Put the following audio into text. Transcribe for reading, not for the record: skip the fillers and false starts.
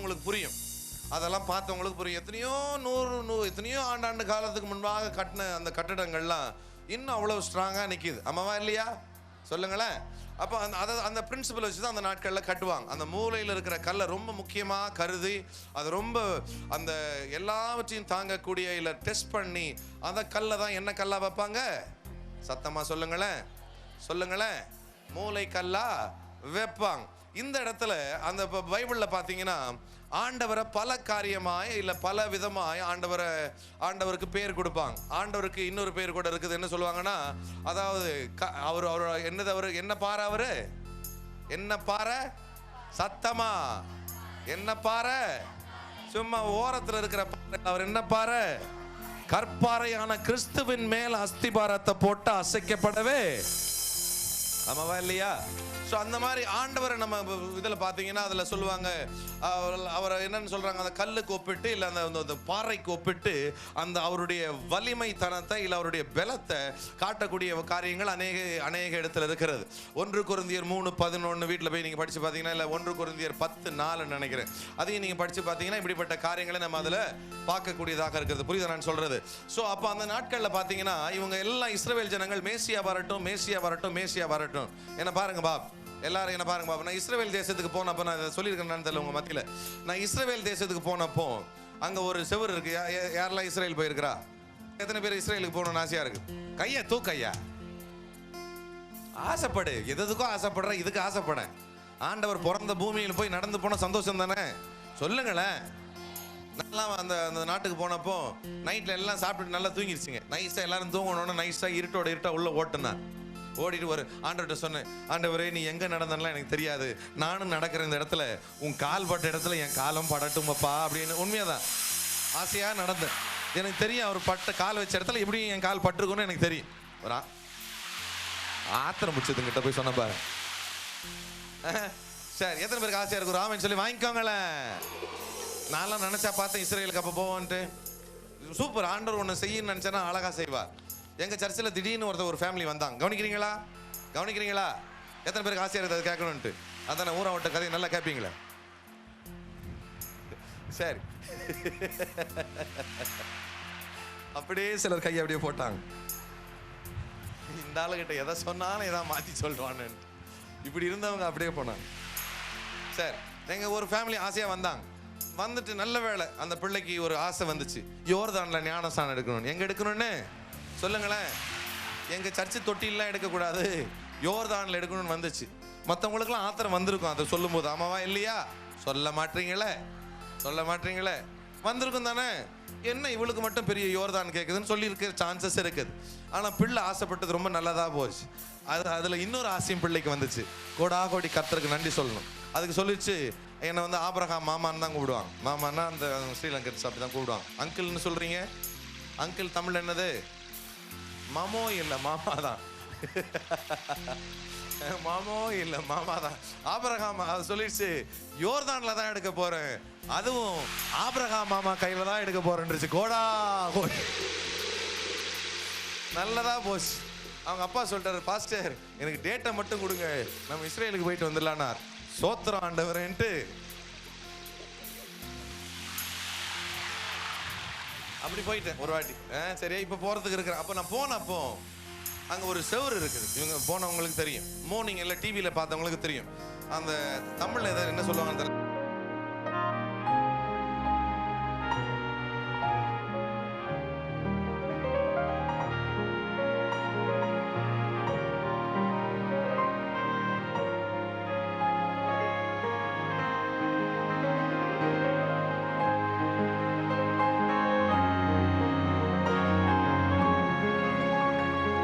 உங்களுக்கு புரியும். அதெல்லாம் பார்த்தவங்களுக்கு புரியும். எத்தனையோ ஆண்டாண்டு காலத்துக்கு முன்பாக கட்டின அந்த கட்டடங்கள்லாம் இன்னும் அவ்வளோ ஸ்ட்ராங்காக நிற்கிது. ஆமாவா இல்லையா? சொல்லுங்களேன். அப்போ அந்த பிரின்சிபல் வச்சு தான் அந்த நாட்களில் கட்டுவாங்க. அந்த மூலையில் இருக்கிற கல்லை ரொம்ப முக்கியமாக கருதி அது ரொம்ப அந்த எல்லாவற்றையும் தாங்கக்கூடிய இல்லை டெஸ்ட் பண்ணி அந்த கல்லை தான் என்ன கல்லாக வைப்பாங்க? சத்தமாக சொல்லுங்களேன். மூளை கல்லா வைப்பாங்க. இந்த இடத்துல அந்த பைபிளில் பார்த்தீங்கன்னா ஆண்டவரை பல காரியமாய் இல்லை பல விதமாய் ஆண்டவருக்கு பேர் கொடுப்பாங்க. ஆண்டவருக்கு இன்னொரு பேர் கூட இருக்குது. என்ன சொல்லுவாங்கன்னா, அதாவது அவர் என்ன பாறை? அவரு என்ன பாறை? சத்தமா என்ன பாறை? சும்மா ஓரத்தில் இருக்கிற பாறை. அவர் என்ன பாறை? கற்பாறையான கிறிஸ்துவின் மேல் அஸ்திபாரத்தை போட்டு அசைக்கப்படவே. ஆமாவா இல்லையா? ஸோ அந்த மாதிரி ஆண்டவரை நம்ம இதில் பார்த்தீங்கன்னா அதில் சொல்லுவாங்க, அவரை என்னன்னு சொல்கிறாங்க, அந்த கல்லுக்கு ஒப்பிட்டு இல்லை அந்த பாறைக்கு ஒப்பிட்டு அந்த அவருடைய வலிமை தனத்தை இல்லை அவருடைய பலத்தை காட்டக்கூடிய காரியங்கள் அநேக இடத்துல இருக்கிறது. 1 கொரிந்தியர் 3:11 வீட்டில் போய் நீங்கள் படித்து பார்த்தீங்கன்னா, இல்லை 1 கொரிந்தியர் 10:4 நினைக்கிறேன், அதையும் நீங்கள் படித்து பார்த்தீங்கன்னா இப்படிப்பட்ட காரியங்களை நம்ம அதில் பார்க்கக்கூடியதாக இருக்கிறது. புரியுது நான் சொல்கிறது? ஸோ அப்போ அந்த நாட்களில் பார்த்தீங்கன்னா இவங்க எல்லாம் இஸ்ரவேல் ஜனங்கள் மேசியா வரட்டும் என்ன பாருங்க பாப், எல்லாரும் என்ன பாருங்க பாப். நான் இஸ்ரவேல் தேசத்துக்கு போனப்போ, நான் சொல்லியிருக்கேன் தெரியல உங்க மத்தியில், நான் இஸ்ரவேல் தேசத்துக்கு போனப்போ அங்கே ஒரு செவர் இருக்கு. யாரெல்லாம் இஸ்ரேல் போயிருக்கிறா? எத்தனை பேர் இஸ்ரேலுக்கு போகணும்னு ஆசையா இருக்கு? கையா தூக்கையா. ஆசைப்படு, எதுக்கும் ஆசைப்படுற, இதுக்கு ஆசைப்பட. ஆண்டவர் பிறந்த பூமியில் போய் நடந்து போன சந்தோஷம் தானே? சொல்லுங்களேன். நல்லா அந்த நாட்டுக்கு போனப்போ நைட்டில் எல்லாம் சாப்பிட்டுட்டு நல்லா தூங்கிடுச்சிங்க. நைஸாக எல்லாரும் தூங்கணும்னு நைஸாக இருட்டா உள்ள ஓடிட்டு ஒரு ஆண்டவர்கிட்ட சொன்னேன், ஆண்டவரே நீ எங்கே நடந்தலாம் எனக்கு தெரியாது, நானும் நடக்கிற இந்த இடத்துல உன் கால் பட்ட இடத்துல என் காலம் படட்டுமப்பா அப்படின்னு. உண்மையாக ஆசையாக நடந்தேன். எனக்கு தெரியும் அவர் கால் வச்ச இடத்துல எப்படி என் கால் பட்டிருக்குன்னு எனக்கு தெரியும். ஒரு ஆத்திரம் பிடிச்சதுங்கிட்ட போய் சொன்னப்பா. சரி, எத்தனை பேருக்கு ஆசையாக இருக்கும் ராமன் சொல்லி வாங்கிக்கோங்களேன். நான்லாம் நினச்சா பார்த்தேன் இஸ்ரேலுக்கு அப்போ போவோன்ட்டு. சூப்பர், ஆண்டவர் ஒன்று செய்யணும்னு நினச்சேன்னா அழகாக செய்வார். எங்கள் சர்ச்சில் திடீர்னு ஒரு ஃபேமிலி வந்தாங்க. கவனிக்கிறீங்களா? எத்தனை பேருக்கு ஆசையாக இருக்குது அது கேட்கணுன்ட்டு? அதான ஊரை விட்ட கதையை நல்லா கேட்பீங்களே. சரி, அப்படியே சிலர் கையை அப்படியே போட்டாங்க. இந்த ஆளுகிட்ட எதை சொன்னாலும் எதாவது மாற்றி சொல்லுவான்னு இப்படி இருந்தவங்க அப்படியே போனாங்க. சரி, எங்கள் ஒரு ஃபேமிலி ஆசையாக வந்தாங்க. வந்துட்டு நல்ல வேலை அந்த பிள்ளைக்கு ஒரு ஆசை வந்துச்சு, யோர்தானில் ஞானஸ்நானம் எடுக்கணும். எங்கே எடுக்கணும்னு சொல்லுங்களேன். எங்கள் சர்ச்சு தொட்டிலாம் எடுக்கக்கூடாது, யோர்தானில் எடுக்கணும்னு வந்துச்சு. மற்றவங்களுக்குலாம் ஆத்திரம் வந்திருக்கும் அதை சொல்லும் போது. ஆமாவா இல்லையா? சொல்ல மாட்டீங்களே. வந்திருக்கும் தானே. என்ன இவளுக்கு மட்டும் பெரிய யோர்தான் கேட்குதுன்னு சொல்லியிருக்க சான்சஸ் இருக்குது. ஆனால் பிள்ளை ஆசைப்பட்டது ரொம்ப நல்லதாக போச்சு. அதில் இன்னொரு ஆசையும் பிள்ளைக்கு வந்துச்சு. கோடி கர்த்தருக்கு நன்றி சொல்லணும். அதுக்கு சொல்லிச்சு, என்னை ஆபிரகாம் மாமான்னு தான் கூப்பிடுவாங்க. மாமான்னா அந்த ஸ்ரீலங்கன்ஸ் அப்படி தான் கூப்பிடுவாங்க. அங்கிள்னு சொல்கிறீங்க. அங்கிள் தமிழ் என்னது? மாமோ இல்லை மாமா தான். ஆபிரகாம் அது சொல்லிடுச்சு, யோர்தானில் தான் எடுக்க போகிறேன், அதுவும் ஆபிரகாம் மாமா கையில் தான் எடுக்க போகிறேன்னுச்சு. நல்லதா போச்சு. அவங்க அப்பா சொல்லிட்டாரு, பாஸ்டர் எனக்கு டேட்டை மட்டும் கொடுங்க, நம்ம இஸ்ரேலுக்கு போயிட்டு வந்துடலான்னார். சோத்திரம் ஆண்டவரேன்ட்டு அப்படி போயிட்டேன் ஒரு வாட்டி. சரியா, இப்போ போகிறதுக்கு இருக்கிறேன். அப்போ நான் போனப்போ அங்கே ஒரு செவர் இருக்குது. இவங்க போனவங்களுக்கு தெரியும், மார்னிங் எல்லாம் டிவியில் பார்த்தவங்களுக்கு தெரியும். அந்த தமிழில் என்ன சொல்லுவாங்க